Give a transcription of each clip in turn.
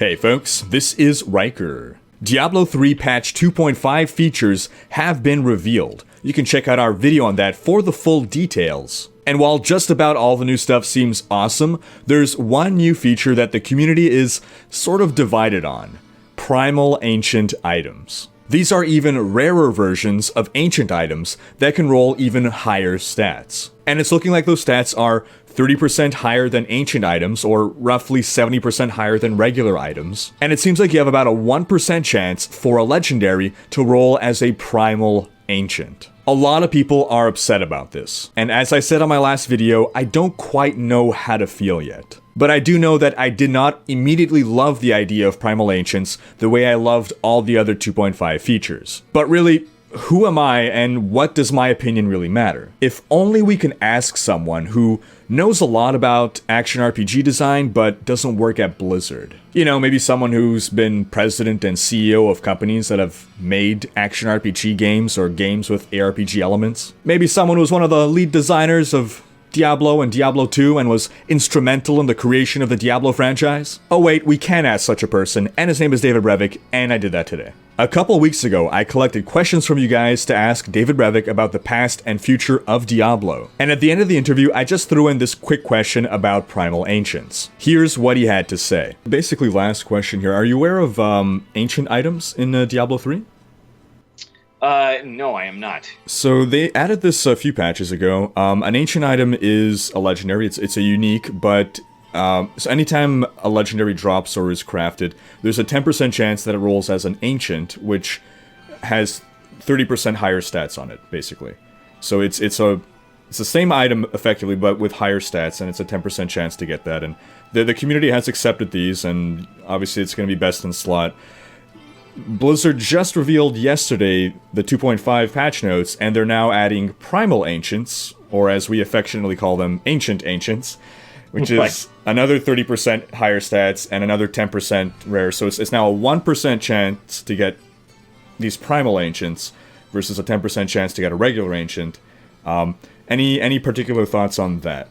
Hey folks, this is Rhykker. Diablo 3 patch 2.5 features have been revealed. You can check out our video on that for the full details. And while just about all the new stuff seems awesome, there's one new feature that the community is sort of divided on: Primal Ancient items. These are even rarer versions of ancient items that can roll even higher stats. And it's looking like those stats are 30% higher than ancient items, or roughly 70% higher than regular items. And it seems like you have about a 1% chance for a legendary to roll as a Primal Ancient. A lot of people are upset about this, and as I said on my last video, I don't quite know how to feel yet. But I do know that I did not immediately love the idea of Primal Ancients the way I loved all the other 2.5 features. But really, who am I, and what does my opinion really matter? If only we can ask someone who knows a lot about action RPG design but doesn't work at Blizzard. You know, maybe someone who's been president and CEO of companies that have made action RPG games or games with ARPG elements. Maybe someone who was one of the lead designers of Diablo and Diablo 2 and was instrumental in the creation of the Diablo franchise. Oh wait, we can ask such a person, and his name is David Brevik, and I did that today. A couple weeks ago, I collected questions from you guys to ask David Brevik about the past and future of Diablo. And at the end of the interview, I just threw in this quick question about Primal Ancients. Here's what he had to say. Basically, last question here. Are you aware of ancient items in Diablo 3? No, I am not. So they added this a few patches ago. An ancient item is a legendary. It's a unique, but so anytime a legendary drops or is crafted, there's a 10% chance that it rolls as an ancient, which has 30% higher stats on it, basically. So it's the same item effectively, but with higher stats, and it's a 10% chance to get that. And the community has accepted these, and obviously it's going to be best in slot. Blizzard just revealed yesterday the 2.5 patch notes, and they're now adding Primal Ancients, or as we affectionately call them, Ancient Ancients, which is another 30% higher stats and another 10% rare. So it's now a 1% chance to get these Primal Ancients versus a 10% chance to get a regular Ancient. Any particular thoughts on that?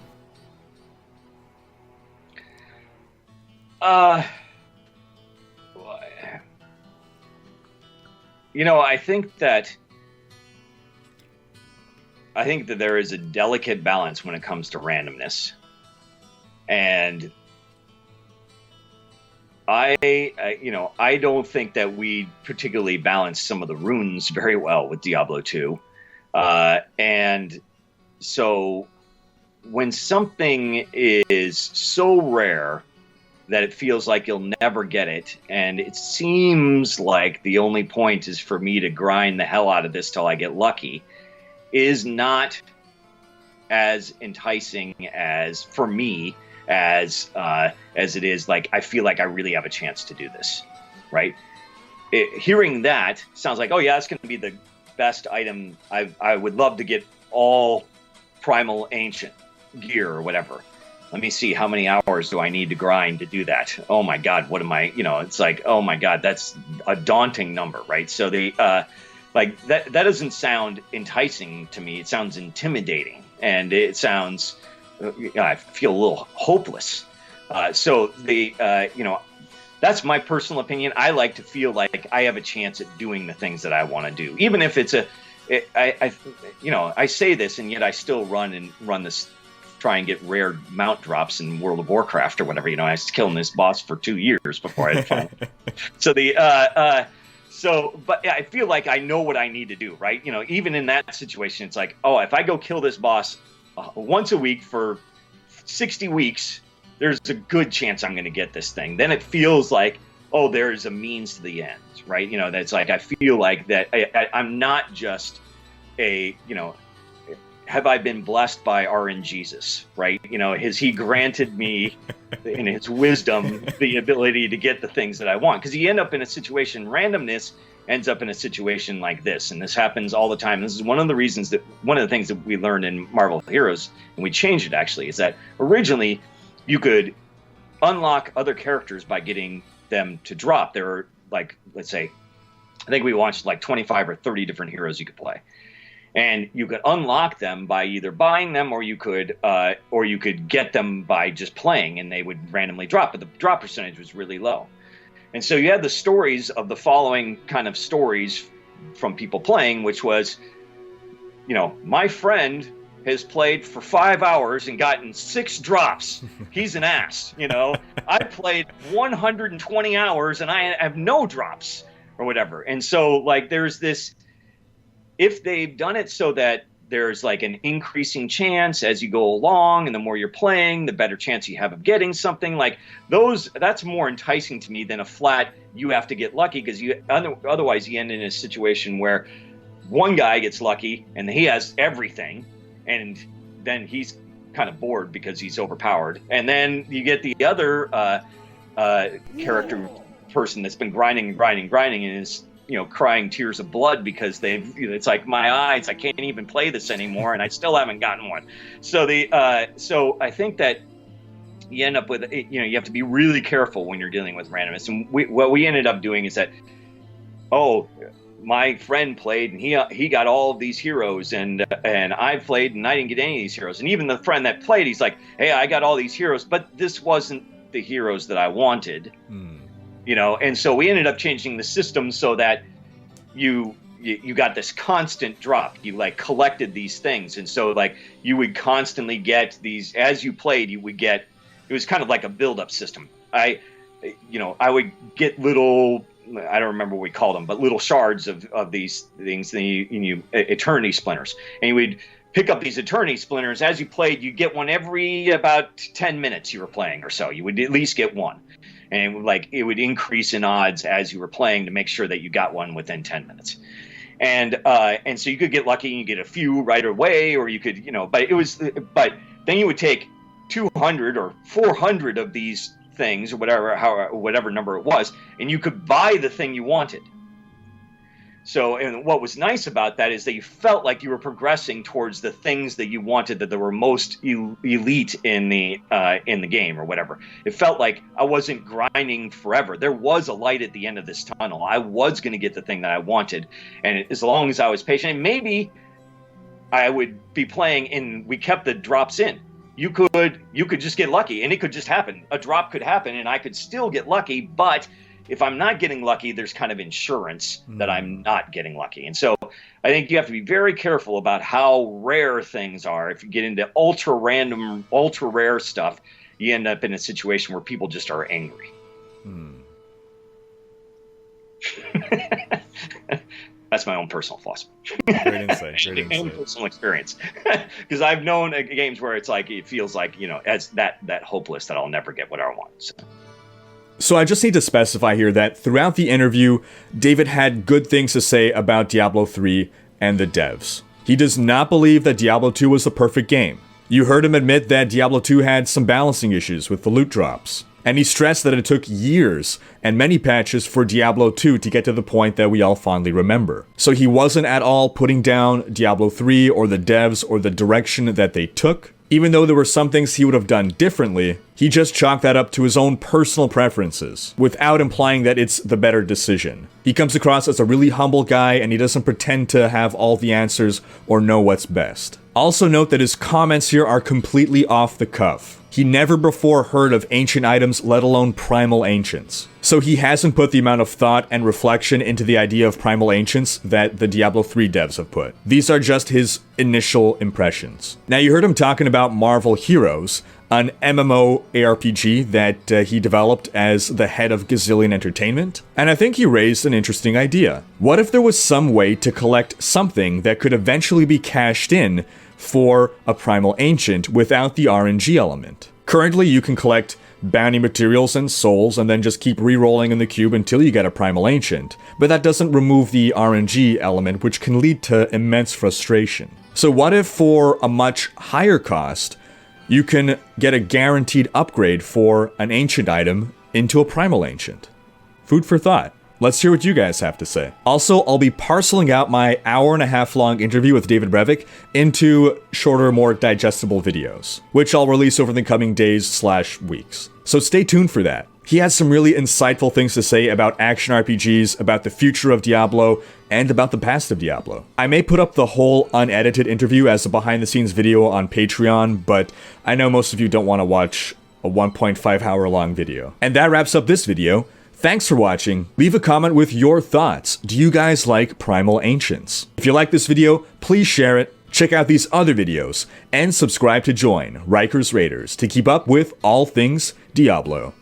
You know, I think that there is a delicate balance when it comes to randomness. And I don't think that we particularly balance some of the runes very well with Diablo 2. And so when something is so rare that it feels like you'll never get it, and it seems like the only point is for me to grind the hell out of this till I get lucky, is not as enticing as, for me, as it is like I feel like I really have a chance to do this, right? Hearing that sounds like, oh yeah, it's going to be the best item. I would love to get all Primal Ancient gear or whatever. Let me see, how many hours do I need to grind to do that? Oh my God, what am I, it's like, oh my God, that's a daunting number, right? So like that doesn't sound enticing to me. It sounds intimidating, and it sounds, I feel a little hopeless. So that's my personal opinion. I like to feel like I have a chance at doing the things that I want to do, even if it's I say this, and yet I still run this, try and get rare mount drops in World of Warcraft or whatever. I was killing this boss for 2 years before I had fun. But yeah, I feel like I know what I need to do, right? Even in that situation, it's like, oh, if I go kill this boss once a week for 60 weeks, there's a good chance I'm going to get this thing. Then it feels like, oh, there's a means to the end, right? That's like, I feel like that I'm not just have I been blessed by RNGesus, right? Has he granted me in his wisdom the ability to get the things that I want? Because you end up in a situation, randomness ends up in a situation like this, and this happens all the time. This is one of the things that we learned in Marvel Heroes, and we changed it actually, is that originally you could unlock other characters by getting them to drop. There were, like, let's say, I think we launched like 25 or 30 different heroes you could play. And you could unlock them by either buying them, or you could get them by just playing, and they would randomly drop. But the drop percentage was really low. And so you had the stories of the following kind of stories from people playing, which was, my friend has played for 5 hours and gotten 6 drops. He's an ass, I played 120 hours and I have no drops or whatever. And so like there's this, if they've done it so that there's like an increasing chance as you go along, and the more you're playing, the better chance you have of getting something like that's more enticing to me than a flat, you have to get lucky, because otherwise you end in a situation where one guy gets lucky and he has everything, and then he's kind of bored because he's overpowered. And then you get the other character person that's been grinding and is crying tears of blood because it's like, my eyes, I can't even play this anymore, and I still haven't gotten one. So so I think that you end up with, you have to be really careful when you're dealing with randomness. And what we ended up doing is that, my friend played and he got all of these heroes, and I played and I didn't get any of these heroes. And even the friend that played, he's like, hey, I got all these heroes, but this wasn't the heroes that I wanted. And so we ended up changing the system so that you got this constant drop. You like collected these things, and so like you would constantly get these as you played. You would get, it was kind of like a build-up system. I would get little, I don't remember what we called them, but little shards of these things, and you eternity splinters, and you would pick up these eternity splinters as you played. You get one every about 10 minutes you were playing or so. You would at least get one. And it would increase in odds as you were playing to make sure that you got one within 10 minutes. And so you could get lucky and you get a few right away, or you could, but then you would take 200 or 400 of these things or whatever number it was, and you could buy the thing you wanted. So, and what was nice about that is that you felt like you were progressing towards the things that you wanted, that were most elite in the game or whatever. It felt like I wasn't grinding forever. There was a light at the end of this tunnel. I was going to get the thing that I wanted, and as long as I was patient, and maybe I would be playing and we kept the drops in. You could just get lucky, and it could just happen. A drop could happen, and I could still get lucky, but if I'm not getting lucky, there's kind of insurance that I'm not getting lucky. And so I think you have to be very careful about how rare things are. If you get into ultra random, ultra rare stuff, you end up in a situation where people just are angry. That's my own personal philosophy. Great insight. Great insight. Own personal experience. Because I've known games where it's like, it feels like, as that hopeless that I'll never get what I want. So I just need to specify here that throughout the interview, David had good things to say about Diablo 3 and the devs. He does not believe that Diablo 2 was the perfect game. You heard him admit that Diablo 2 had some balancing issues with the loot drops. And he stressed that it took years and many patches for Diablo 2 to get to the point that we all fondly remember. So he wasn't at all putting down Diablo 3 or the devs or the direction that they took. Even though there were some things he would have done differently, he just chalked that up to his own personal preferences, without implying that it's the better decision. He comes across as a really humble guy, and he doesn't pretend to have all the answers or know what's best. Also note that his comments here are completely off the cuff. He never before heard of ancient items, let alone Primal Ancients. So he hasn't put the amount of thought and reflection into the idea of Primal Ancients that the Diablo 3 devs have put. These are just his initial impressions. Now you heard him talking about Marvel Heroes, an MMO ARPG that he developed as the head of Gazillion Entertainment, and I think he raised an interesting idea. What if there was some way to collect something that could eventually be cashed in for a Primal Ancient without the RNG element? Currently, you can collect bounty materials and souls and then just keep re-rolling in the cube until you get a Primal Ancient, but that doesn't remove the RNG element, which can lead to immense frustration. So what if for a much higher cost, you can get a guaranteed upgrade for an ancient item into a Primal Ancient? Food for thought. Let's hear what you guys have to say. Also, I'll be parceling out my hour-and-a-half-long interview with David Brevik into shorter, more digestible videos, which I'll release over the coming days/weeks. So stay tuned for that. He has some really insightful things to say about action RPGs, about the future of Diablo, and about the past of Diablo. I may put up the whole unedited interview as a behind-the-scenes video on Patreon, but I know most of you don't want to watch a 1.5 hour long video. And that wraps up this video. Thanks for watching. Leave a comment with your thoughts. Do you guys like Primal Ancients? If you like this video, please share it, check out these other videos, and subscribe to join Rhykker's Raiders to keep up with all things Diablo.